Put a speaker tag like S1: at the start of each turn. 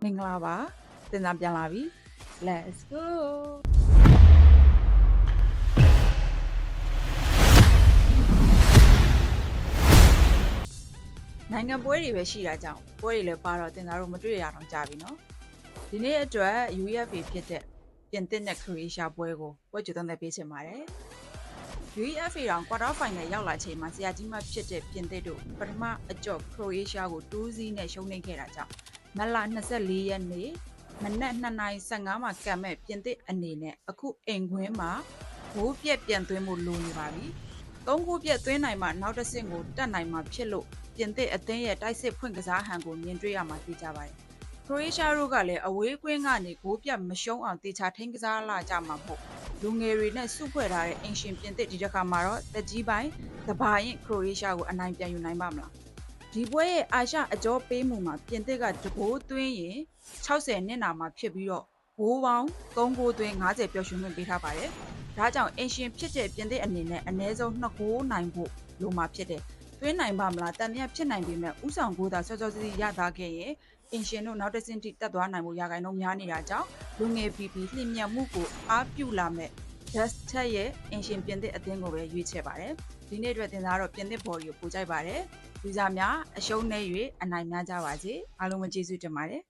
S1: မင်္ဂလာပါတင်စားပြန်လာပြီ let's go နိုင်ငံပွဲတွေပဲရှိတာကြောင့်ပွဲတွေလည်းပါတော့တင်စားတို့မတွေ့ရတော့ကြပြီနော်ဒီနေ့အတွက် UEFA ဖြစ်တဲ့ပြင်သစ်နဲ့ခရိုအေးရှားပွဲကိုပွဲကြိုသုံးသပ်ပေးချင်ပါတယ် UEFA တောင် quarter final ရောက်လာချိန်မှာဆရာကြီးမဖြစ်တဲ့ပြင်သစ်တို့ပထမအကြော့ခရိုအေးရှားကို2-0နဲ့ရှုံးနိမ့်ခဲ့တာကြောင့်မတ်လ24ရက်နေ့မနက်2:15မှာကံမဲ့ပြင်သစ်အနေနဲ့အခုအိမ်ခွင်းမှာဂိုးပြက်ပြန်သွင်းမှုလိုနေပါပြီ။၃ဂိုးပြက်သွင်းနိုင်မှနောက်တစ်ဆင့်ကိုတက်နိုင်မှာဖြစ်လို့ပြင်သစ်အသင်းရဲ့တိုက်စစ်ဖွင့်ကစားဟန်ကိုမြင်တွေ့ရမှာသိကြပါတယ်။ခရိုအေးရှားတို့ကလည်းအဝေးကွင်းကနေဂိုးပြက်မရှုံးအောင်တေချာထိန်းကစားလာကြမှာမို့လူငယ်တွေနဲ့စုဖွဲ့ထားတဲ့အင်ရှင်ပြင်သစ်ဒီတစ်ခါမှာတော့တက်ကြီးပိုင်းသဘာရင်ခရိုအေးရှားကိုအနိုင်ပြန်ယူနိုင်ပါမလား။ဒီပွဲရဲ့အာရှအကြောပေးမှုမှာပြင်သစ်ကတကိုးသွင်းရင်60နှစ်နာမှာဖြစ်ပြီးတော့ဂိုးပေါင်း3ဂိုးသွင်း90ပျော်ရွှင်ခွင့်ပေးထားပါတယ်။ဒါကြောင့်အင်ရှင်ဖြစ်တဲ့ပြင်သစ်အနေနဲ့အနည်းဆုံး2ဂိုးနိုင်ဖို့လိုမှာဖြစ်တယ်။သွင်းနိုင်ပါမလားတန်မြတ်ဖြစ်နိုင်ပေမဲ့ဥဆောင်ဂိုးသာစောစောစီးရသားခဲ့ရင်အင်ရှင်တို့နောက်တစ်ဆင့်ထိတက်သွားနိုင်မှုရာဂိုင်နှုန်းများနေတာကြောင့်လူငယ် PP လှည့်မြတ်မှုကိုအားပြုလာမဲ့ Dust ရဲ့အင်ရှင်ပြင်သစ်အသင်းကိုပဲရွေးချယ်ပါတယ်။ဒီနေ့အတွက်တင်စားတော့ပြင်သစ်ဘော်ဒီကိုပို့ကြိုက်ပါတယ်။လူစားများအရှုံးနဲ့၍အနိုင်များကြပါစေအားလုံးပဲကျေးဇူးတင်ပါတယ်